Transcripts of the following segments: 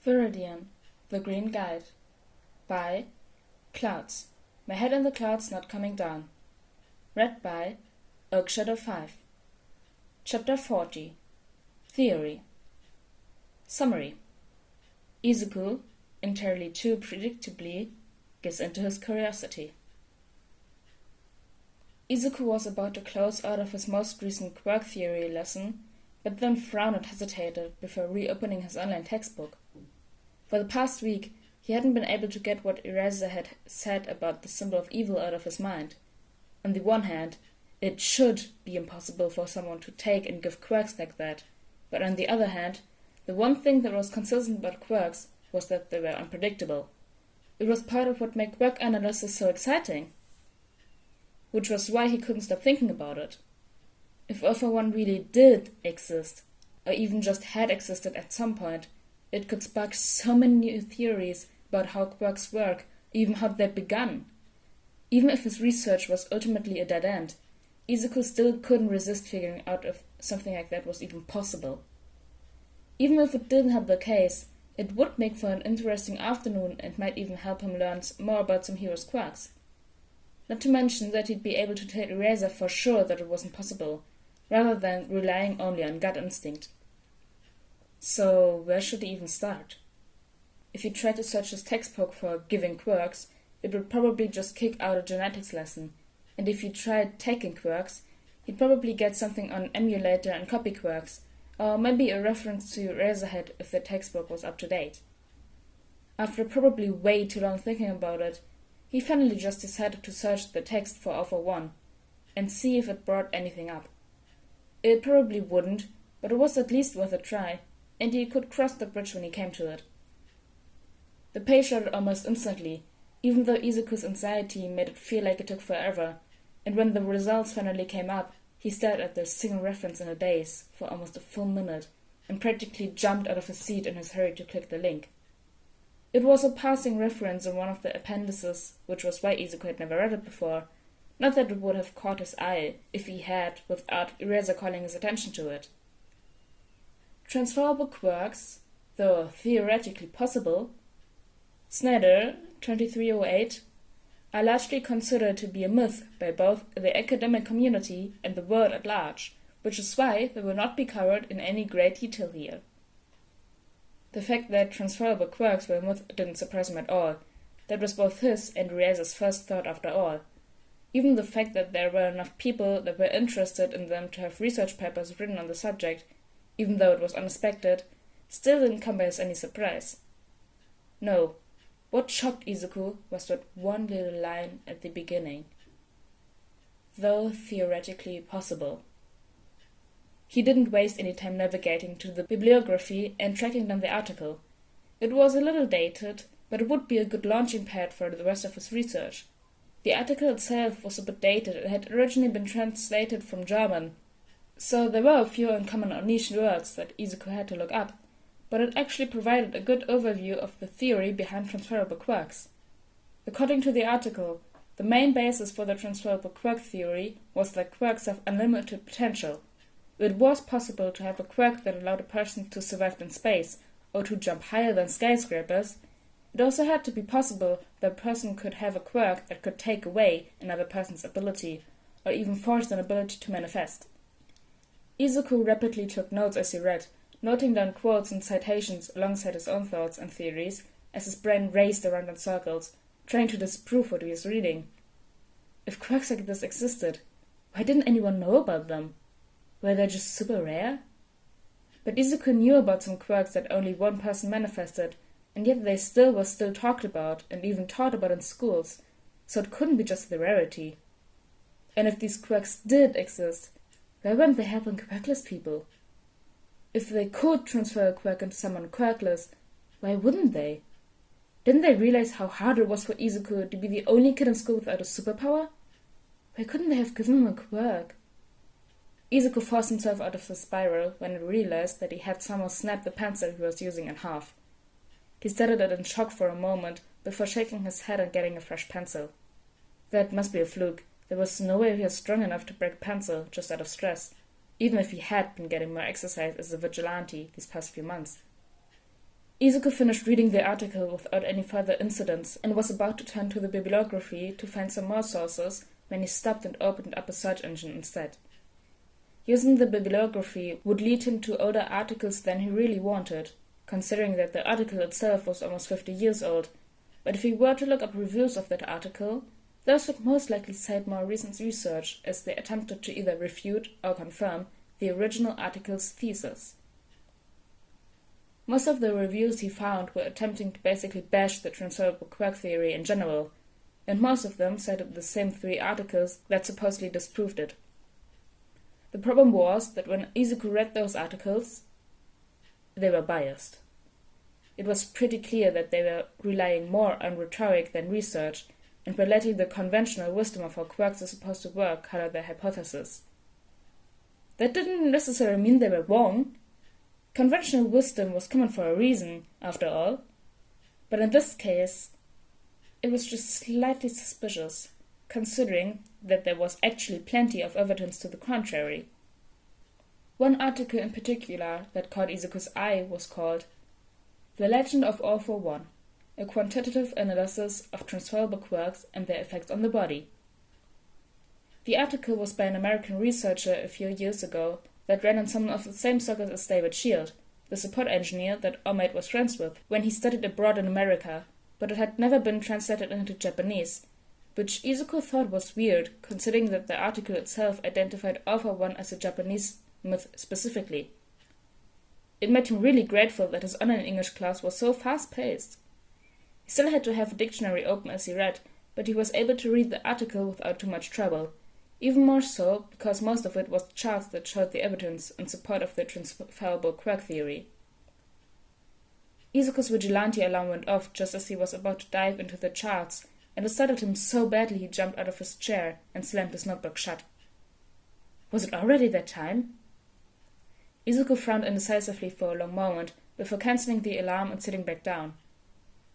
Viridian, The Green Guide, by Clouds. My head in the clouds not coming down. Read by Oakshadow5. Chapter 40. Theory. Summary. Izuku, entirely too predictably, gives into his curiosity. Izuku was about to close out of his most recent quirk theory lesson, but then frowned and hesitated before reopening his online textbook. For the past week, he hadn't been able to get what Eraser had said about the symbol of evil out of his mind. On the one hand, it should be impossible for someone to take and give quirks like that, but on the other hand, the one thing that was consistent about quirks was that they were unpredictable. It was part of what made quirk analysis so exciting, which was why he couldn't stop thinking about it. If Alpha 1 really did exist, or even just had existed at some point, it could spark so many new theories about how quirks work, even how they began. Even if his research was ultimately a dead end, Izuku still couldn't resist figuring out if something like that was even possible. Even if it didn't have the case, it would make for an interesting afternoon and might even help him learn more about some heroes' quirks. Not to mention that he'd be able to tell Eraser for sure that it wasn't possible, rather than relying only on gut instinct. So, where should he even start? If he tried to search his textbook for giving quirks, it would probably just kick out a genetics lesson, and if he tried taking quirks, he'd probably get something on emulator and copy quirks, or maybe a reference to Razorhead if the textbook was up to date. After probably way too long thinking about it, he finally just decided to search the text for Alpha 1, and see if it brought anything up. It probably wouldn't, but it was at least worth a try, and he could cross the bridge when he came to it. The page loaded almost instantly, even though Izuku's anxiety made it feel like it took forever, and when the results finally came up, he stared at the single reference in a daze for almost a full minute, and practically jumped out of his seat in his hurry to click the link. It was a passing reference in one of the appendices, which was why Izuku had never read it before, not that it would have caught his eye if he had, without Eraser calling his attention to it. Transferable quirks, though theoretically possible, Snyder, 2308, are largely considered to be a myth by both the academic community and the world at large, which is why they will not be covered in any great detail here. The fact that transferable quirks were a myth didn't surprise him at all. That was both his and Eraser's first thought after all. Even the fact that there were enough people that were interested in them to have research papers written on the subject, even though it was unexpected, still didn't come as any surprise. No, what shocked Izuku was that one little line at the beginning. Though theoretically possible. He didn't waste any time navigating to the bibliography and tracking down the article. It was a little dated, but it would be a good launching pad for the rest of his research. The article itself was a bit dated and had originally been translated from German, so there were a few uncommon or niche words that Izuku had to look up, but it actually provided a good overview of the theory behind transferable quirks. According to the article, the main basis for the transferable quirk theory was that quirks have unlimited potential. It was possible to have a quirk that allowed a person to survive in space, or to jump higher than skyscrapers. It also had to be possible that a person could have a quirk that could take away another person's ability, or even force an ability to manifest. Izuku rapidly took notes as he read, noting down quotes and citations alongside his own thoughts and theories, as his brain raced around in circles, trying to disprove what he was reading. If quirks like this existed, why didn't anyone know about them? Were they just super rare? But Izuku knew about some quirks that only one person manifested, and yet they were still talked about and even taught about in schools, so it couldn't be just the rarity. And if these quirks did exist, why weren't they helping quirkless people? If they could transfer a quirk into someone quirkless, why wouldn't they? Didn't they realize how hard it was for Izuku to be the only kid in school without a superpower? Why couldn't they have given him a quirk? Izuku forced himself out of the spiral when he realized that he had somehow snapped the pencil he was using in half. He stared at it in shock for a moment before shaking his head and getting a fresh pencil. That must be a fluke. There was no way he was strong enough to break a pencil just out of stress, even if he had been getting more exercise as a vigilante these past few months. Izuku finished reading the article without any further incidents and was about to turn to the bibliography to find some more sources when he stopped and opened up a search engine instead. Using the bibliography would lead him to older articles than he really wanted, considering that the article itself was almost 50 years old, but if he were to look up reviews of that article, those would most likely cite more recent research as they attempted to either refute or confirm the original article's thesis. Most of the reviews he found were attempting to basically bash the transferable quirk theory in general, and most of them cited the same 3 articles that supposedly disproved it. The problem was that when Izuku read those articles, they were biased. It was pretty clear that they were relying more on rhetoric than research, and were letting the conventional wisdom of how quirks are supposed to work color their hypothesis. That didn't necessarily mean they were wrong. Conventional wisdom was common for a reason, after all. But in this case, it was just slightly suspicious, considering that there was actually plenty of evidence to the contrary. One article in particular that caught Izuku's eye was called The Legend of All for One, a quantitative analysis of transferable quirks and their effects on the body. The article was by an American researcher a few years ago that ran in some of the same circles as David Shield, the support engineer that Omid was friends with when he studied abroad in America, but it had never been translated into Japanese, which Izuku thought was weird, considering that the article itself identified All for One as a Japanese myth specifically. It made him really grateful that his online English class was so fast-paced. He still had to have a dictionary open as he read, but he was able to read the article without too much trouble, even more so because most of it was charts that showed the evidence in support of the transferable quirk theory. Izuku's vigilante alarm went off just as he was about to dive into the charts, and it startled him so badly he jumped out of his chair and slammed his notebook shut. Was it already that time? Izuku frowned indecisively for a long moment before cancelling the alarm and sitting back down.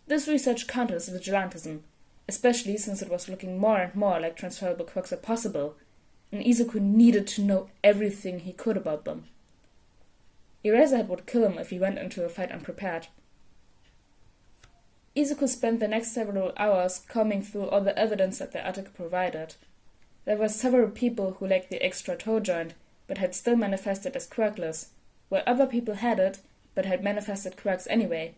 This research counted as vigilantism, especially since it was looking more and more like transferable quirks are possible, and Izuku needed to know everything he could about them. Eraserhead would kill him if he went into a fight unprepared. Izuku spent the next several hours combing through all the evidence that the article provided. There were several people who lacked the extra toe joint, but had still manifested as quirkless, while other people had it, but had manifested quirks anyway.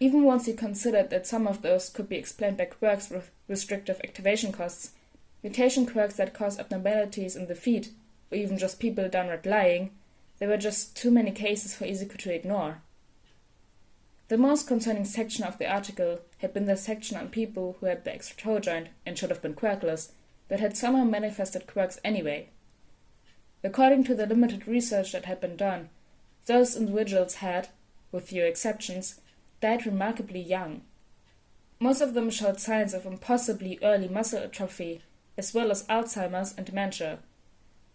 Even once he considered that some of those could be explained by quirks with restrictive activation costs, mutation quirks that cause abnormalities in the feet, or even just people downright lying, there were just too many cases for Izuku to ignore. The most concerning section of the article had been the section on people who had the extra toe joint and should have been quirkless, but had somehow manifested quirks anyway. According to the limited research that had been done, those individuals had, with few exceptions, died remarkably young. Most of them showed signs of impossibly early muscle atrophy, as well as Alzheimer's and dementia.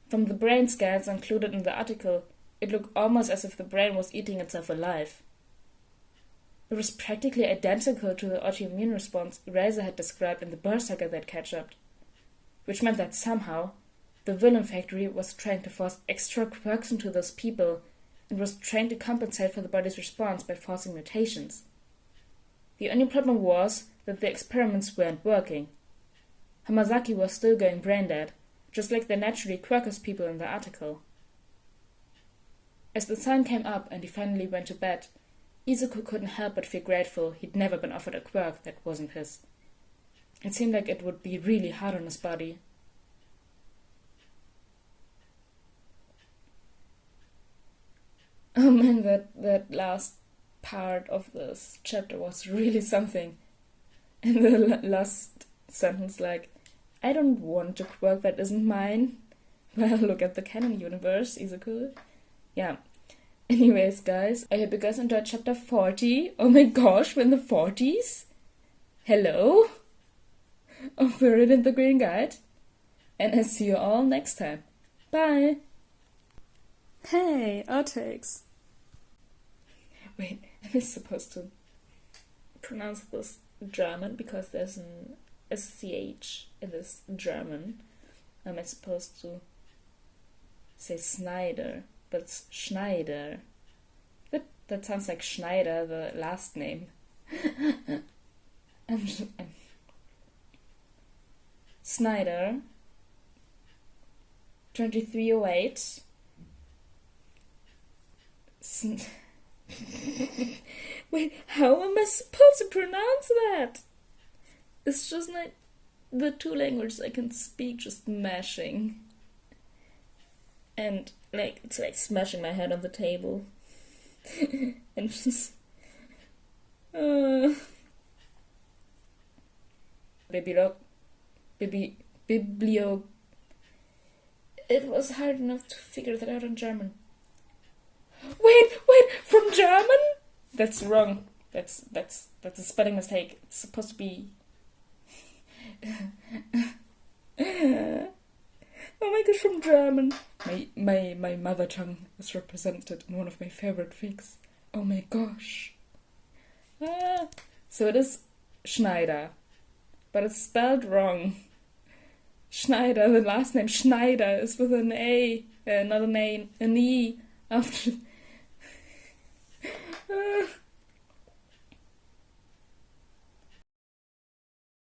From the brain scans included in the article, it looked almost as if the brain was eating itself alive. It was practically identical to the autoimmune response Eraser had described in the Berserker that catch-up, which meant that somehow the villain factory was trying to force extra quirks into those people and was trying to compensate for the body's response by forcing mutations. The only problem was that the experiments weren't working. Hamazaki was still going brain-dead, just like the naturally quirkless people in the article. As the sun came up and he finally went to bed, Izuku couldn't help but feel grateful he'd never been offered a quirk that wasn't his. It seemed like it would be really hard on his body. Oh man, that last part of this chapter was really something. In the last sentence, like, I don't want a quirk that isn't mine. Well, look at the canon universe, Izuku. Yeah. Anyways, guys, I hope you guys enjoyed chapter 40. Oh my gosh, we're in the 40s? Hello? Of Viridian the Green Guide. And I'll see you all next time. Bye! Hey, outtakes. Wait, am I supposed to pronounce this German because there's an SCH in this German? Am I supposed to say Snyder, but it's Schneider? That sounds like Schneider, the last name. Snyder, 2308. Wait, how am I supposed to pronounce that? It's just like the two languages I can speak just mashing. And like it's like smashing my head on the table. And just biblio. It was hard enough to figure that out in German. Wait, from German? That's wrong. That's a spelling mistake. It's supposed to be. Oh my gosh, from German. My mother tongue is represented in one of my favorite fics. Oh my gosh. So it is Schneider, but it's spelled wrong. Schneider, the last name Schneider is with an A, not an A, an E after